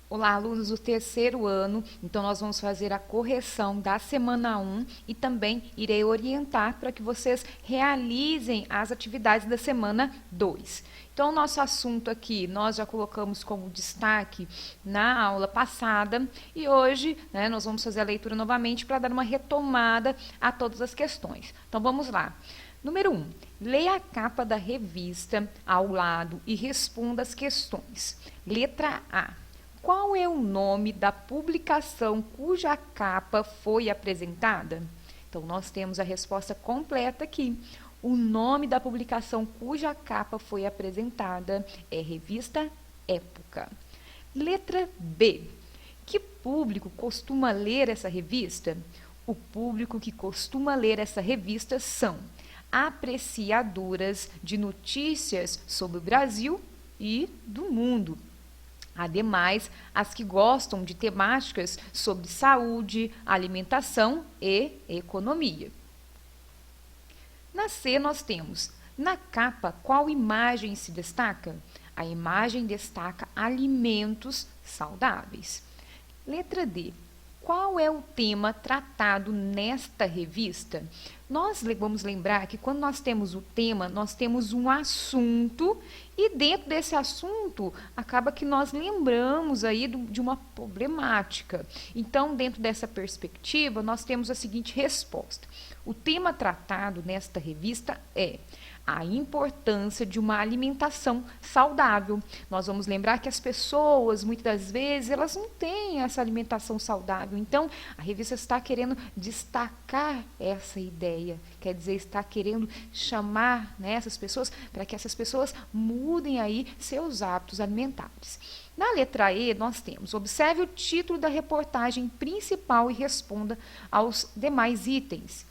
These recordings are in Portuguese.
Olá, alunos do terceiro ano. Então, nós vamos fazer a correção da semana 1 e também irei orientar para que vocês realizem as atividades da semana 2. Então, o nosso assunto aqui, nós já colocamos como destaque na aula passada e hoje, nós vamos fazer a leitura novamente para dar uma retomada a todas as questões. Então, vamos lá. Número 1. Leia a capa da revista ao lado e responda as questões. Letra A. Qual é o nome da publicação cuja capa foi apresentada? Então, nós temos a resposta completa aqui. O nome da publicação cuja capa foi apresentada é Revista Época. Letra B. Que público costuma ler essa revista? O público que costuma ler essa revista são apreciadoras de notícias sobre o Brasil e do mundo. Ademais, as que gostam de temáticas sobre saúde, alimentação e economia. Na C, nós temos, na capa, qual imagem se destaca? A imagem destaca alimentos saudáveis. Letra D. Qual é o tema tratado nesta revista? Nós vamos lembrar que quando nós temos o tema, nós temos um assunto e dentro desse assunto acaba que nós lembramos aí de uma problemática. Então, dentro dessa perspectiva, nós temos a seguinte resposta. O tema tratado nesta revista é a importância de uma alimentação saudável. Nós vamos lembrar que as pessoas, muitas das vezes, elas não têm essa alimentação saudável. Então, a revista está querendo destacar essa ideia, quer dizer, está querendo chamar essas pessoas para que essas pessoas mudem aí seus hábitos alimentares. Na letra E, nós temos, observe o título da reportagem principal e responda aos demais itens.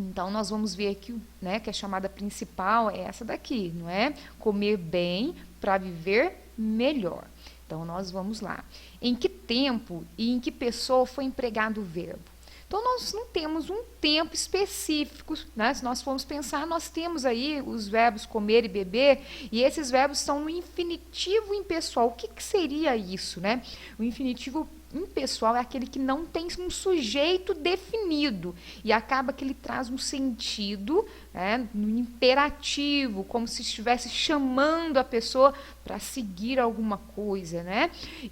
Então, nós vamos ver aqui, que a chamada principal é essa daqui, não é? Comer bem para viver melhor. Então, nós vamos lá. Em que tempo e em que pessoa foi empregado o verbo? Então, nós não temos um tempo específico, Se nós formos pensar, nós temos aí os verbos comer e beber, e esses verbos são no infinitivo impessoal. O que seria isso, O infinitivo impessoal é aquele que não tem um sujeito definido e acaba que ele traz um sentido no imperativo, como se estivesse chamando a pessoa para seguir alguma coisa,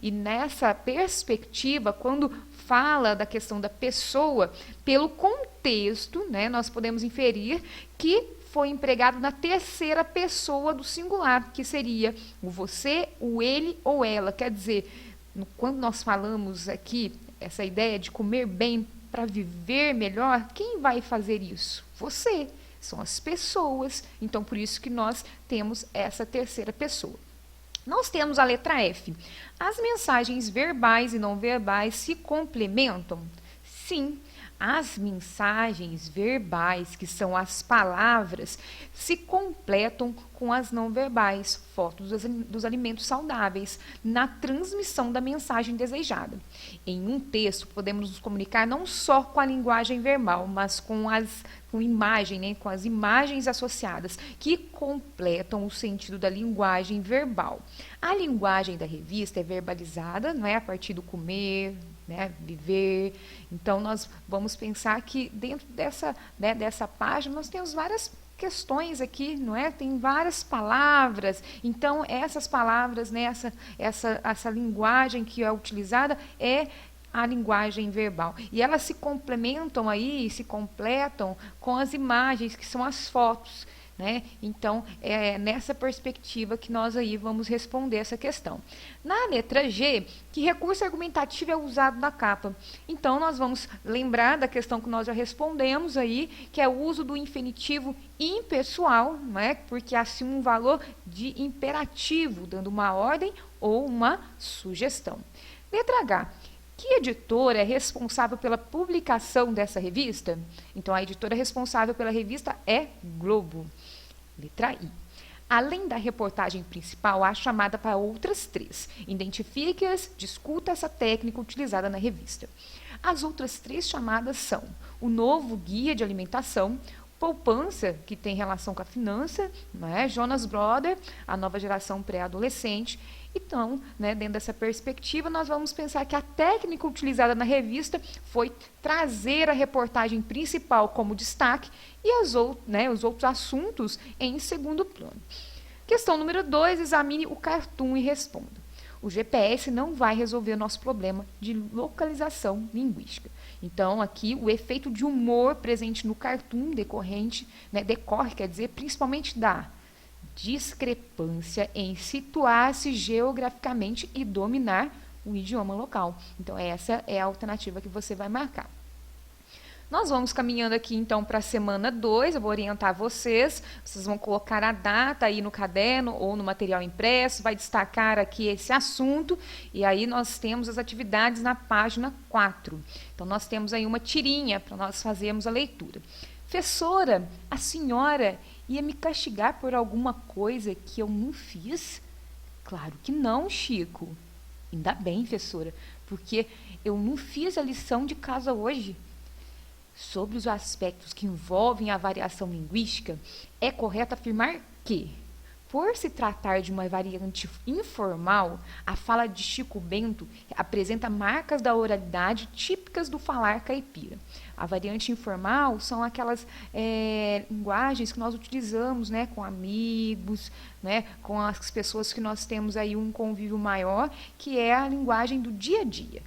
E nessa perspectiva, quando fala da questão da pessoa, pelo contexto, nós podemos inferir que foi empregado na terceira pessoa do singular, que seria o você, o ele ou ela. Quer dizer, quando nós falamos aqui, essa ideia de comer bem para viver melhor, quem vai fazer isso? Você. São as pessoas. Então, por isso que nós temos essa terceira pessoa. Nós temos a letra F. As mensagens verbais e não verbais se complementam? Sim. As mensagens verbais, que são as palavras, se completam com as não verbais, fotos dos alimentos saudáveis, na transmissão da mensagem desejada. Em um texto, podemos nos comunicar não só com a linguagem verbal, mas com imagem, com as imagens associadas, que completam o sentido da linguagem verbal. A linguagem da revista é verbalizada, a partir do comer, viver. Então, nós vamos pensar que dentro dessa página nós temos várias questões aqui, Tem várias palavras. Então, essas palavras, essa linguagem que é utilizada é a linguagem verbal. E elas se complementam aí, se completam com as imagens, que são as fotos. Então, é nessa perspectiva que nós aí vamos responder essa questão. Na letra G, que recurso argumentativo é usado na capa? Então, nós vamos lembrar da questão que nós já respondemos aí, que é o uso do infinitivo impessoal, porque há assim um valor de imperativo, dando uma ordem ou uma sugestão. Letra H. Que editora é responsável pela publicação dessa revista? Então, a editora responsável pela revista é Globo. Letra I. Além da reportagem principal, há chamada para outras 3. Identifique-as, discuta essa técnica utilizada na revista. As outras 3 chamadas são o novo guia de alimentação, poupança, que tem relação com a finança, né? Jonas Brothers, a nova geração pré-adolescente. Então, né, dentro dessa perspectiva, nós vamos pensar que a técnica utilizada na revista foi trazer a reportagem principal como destaque e os outros assuntos em segundo plano. Questão número 2, examine o cartoon e responda. O GPS não vai resolver o nosso problema de localização linguística. Então, aqui, o efeito de humor presente no cartoon decorre, principalmente da discrepância em situar-se geograficamente e dominar o idioma local. Então, essa é a alternativa que você vai marcar. Nós vamos caminhando aqui, então, para a semana 2, eu vou orientar vocês vão colocar a data aí no caderno ou no material impresso, vai destacar aqui esse assunto, e aí nós temos as atividades na página 4. Então, nós temos aí uma tirinha para nós fazermos a leitura. Professora, a senhora ia me castigar por alguma coisa que eu não fiz? Claro que não, Chico. Ainda bem, professora, porque eu não fiz a lição de casa hoje. Sobre os aspectos que envolvem a variação linguística, é correto afirmar que, por se tratar de uma variante informal, a fala de Chico Bento apresenta marcas da oralidade típicas do falar caipira. A variante informal são aquelas linguagens que nós utilizamos, né, com amigos, né, com as pessoas que nós temos aí um convívio maior, que é a linguagem do dia a dia.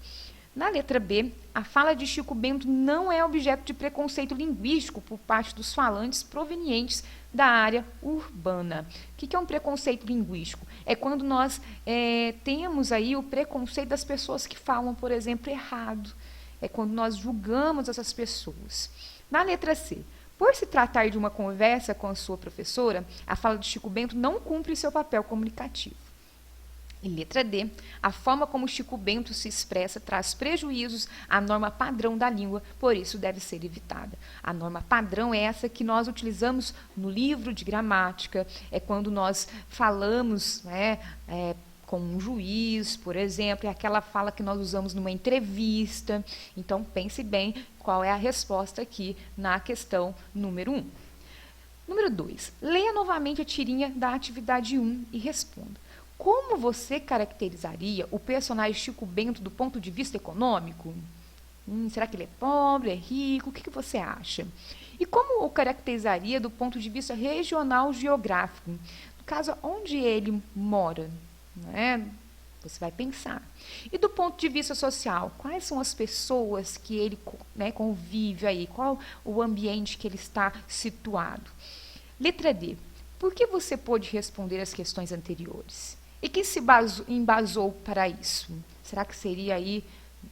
Na letra B, a fala de Chico Bento não é objeto de preconceito linguístico por parte dos falantes provenientes da área urbana. O que é um preconceito linguístico? É quando nós temos aí o preconceito das pessoas que falam, por exemplo, errado. É quando nós julgamos essas pessoas. Na letra C, por se tratar de uma conversa com a sua professora, a fala de Chico Bento não cumpre seu papel comunicativo. Em letra D, a forma como Chico Bento se expressa traz prejuízos à norma padrão da língua, por isso deve ser evitada. A norma padrão é essa que nós utilizamos no livro de gramática, é quando nós falamos, com um juiz, por exemplo, é aquela fala que nós usamos numa entrevista. Então, pense bem qual é a resposta aqui na questão número 1. Número 2, leia novamente a tirinha da atividade 1 e responda. Como você caracterizaria o personagem Chico Bento do ponto de vista econômico? Será que ele é pobre, é rico? O que você acha? E como o caracterizaria do ponto de vista regional geográfico? No caso, onde ele mora? Você vai pensar. E do ponto de vista social, quais são as pessoas que ele convive aí? Qual o ambiente que ele está situado? Letra D. Por que você pôde responder as questões anteriores? E quem se embasou para isso? Será que seria aí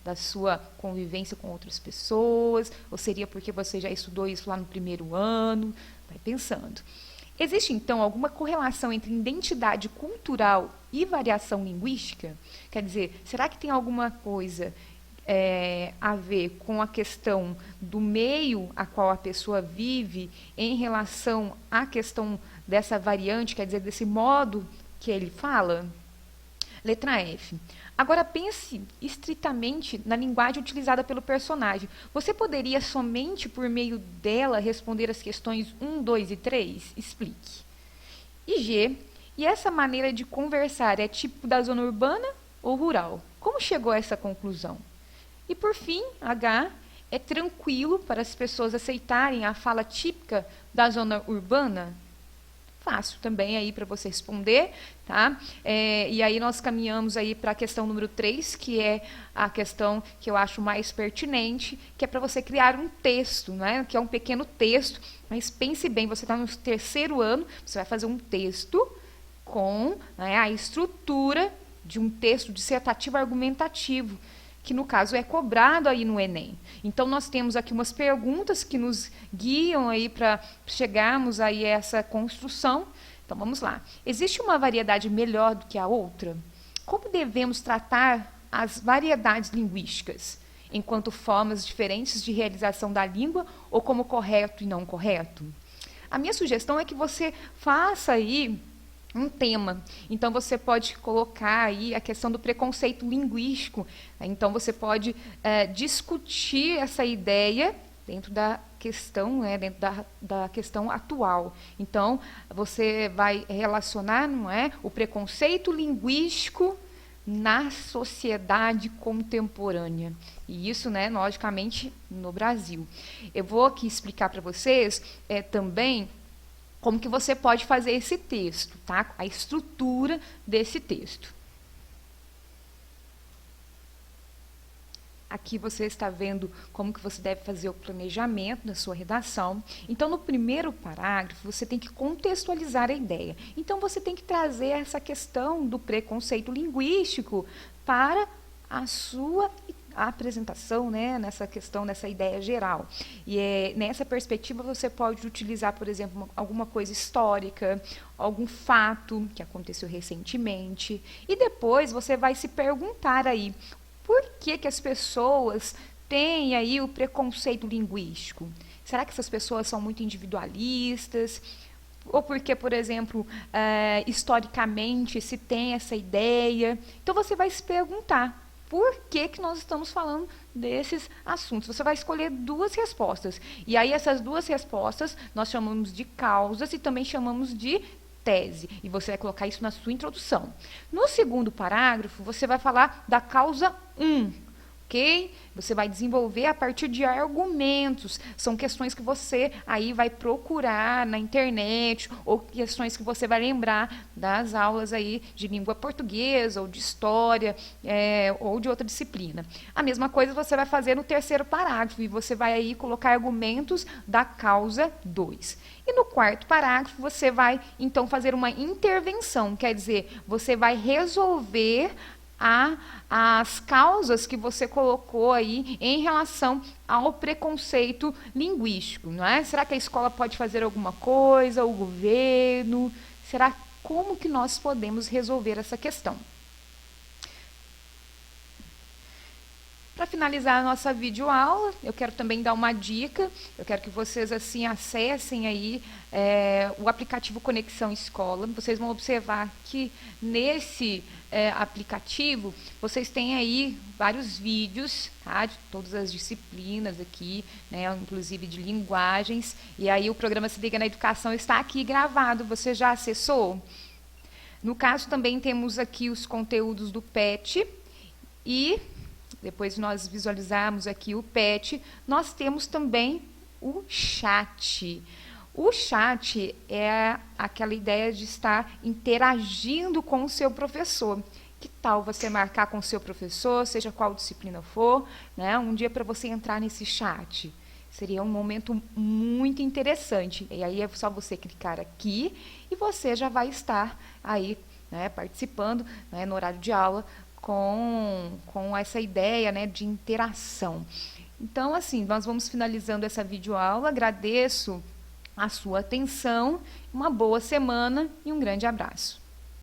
da sua convivência com outras pessoas? Ou seria porque você já estudou isso lá no primeiro ano? Vai pensando. Existe, então, alguma correlação entre identidade cultural e variação linguística? Quer dizer, será que tem alguma coisa a ver com a questão do meio a qual a pessoa vive em relação à questão dessa variante, quer dizer, desse modo que ele fala? Letra F. Agora pense estritamente na linguagem utilizada pelo personagem. Você poderia somente por meio dela responder as questões 1, 2 e 3? Explique. E G. E essa maneira de conversar é típico da zona urbana ou rural? Como chegou a essa conclusão? E por fim, H. É tranquilo para as pessoas aceitarem a fala típica da zona urbana? Fácil também aí para você responder, tá? E aí nós caminhamos aí para a questão número 3, que é a questão que eu acho mais pertinente, que é para você criar um texto, né? Que é um pequeno texto, mas pense bem, você está no terceiro ano, você vai fazer um texto com a estrutura de um texto dissertativo argumentativo, que no caso é cobrado aí no Enem. Então, nós temos aqui umas perguntas que nos guiam aí para chegarmos aí a essa construção. Então, vamos lá. Existe uma variedade melhor do que a outra? Como devemos tratar as variedades linguísticas? Enquanto formas diferentes de realização da língua ou como correto e não correto? A minha sugestão é que você faça aí um tema. Então, você pode colocar aí a questão do preconceito linguístico. Então, você pode discutir essa ideia dentro da questão, né, dentro da questão atual. Então, você vai relacionar, não é, o preconceito linguístico na sociedade contemporânea. E isso, né, logicamente, no Brasil. Eu vou aqui explicar para vocês também como que você pode fazer esse texto, tá? A estrutura desse texto. Aqui você está vendo como que você deve fazer o planejamento da sua redação. Então, no primeiro parágrafo, você tem que contextualizar a ideia. Então, você tem que trazer essa questão do preconceito linguístico para a sua apresentação, né, nessa questão, nessa ideia geral. E nessa perspectiva, você pode utilizar, por exemplo, alguma coisa histórica, algum fato que aconteceu recentemente. E depois, você vai se perguntar aí, por que as pessoas têm aí o preconceito linguístico? Será que essas pessoas são muito individualistas? Ou porque, por exemplo, historicamente se tem essa ideia? Então você vai se perguntar, por que nós estamos falando desses assuntos? Você vai escolher duas respostas. E aí essas duas respostas nós chamamos de causas e também chamamos de tese, e você vai colocar isso na sua introdução. No segundo parágrafo, você vai falar da causa 1, ok? Você vai desenvolver a partir de argumentos, são questões que você aí vai procurar na internet, ou questões que você vai lembrar das aulas aí de língua portuguesa, ou de história, ou de outra disciplina. A mesma coisa você vai fazer no terceiro parágrafo, e você vai aí colocar argumentos da causa 2. E no quarto parágrafo, você vai, então, fazer uma intervenção, quer dizer, você vai resolver as causas que você colocou aí em relação ao preconceito linguístico, não é? Será que a escola pode fazer alguma coisa, o governo? Será como que nós podemos resolver essa questão? Para finalizar a nossa videoaula, eu quero também dar uma dica. Eu quero que vocês assim acessem aí o aplicativo Conexão Escola. Vocês vão observar que nesse aplicativo vocês têm aí vários vídeos, tá, de todas as disciplinas aqui, né, inclusive de linguagens. E aí o programa Se Liga na Educação está aqui gravado. Você já acessou? No caso também temos aqui os conteúdos do PET e depois de nós visualizarmos aqui o PET, nós temos também o chat. O chat é aquela ideia de estar interagindo com o seu professor. Que tal você marcar com o seu professor, seja qual disciplina for, né, um dia para você entrar nesse chat? Seria um momento muito interessante. E aí é só você clicar aqui e você já vai estar aí, né, participando, né, no horário de aula, com essa ideia, né, de interação. Então, assim, nós vamos finalizando essa videoaula. Agradeço a sua atenção, uma boa semana e um grande abraço.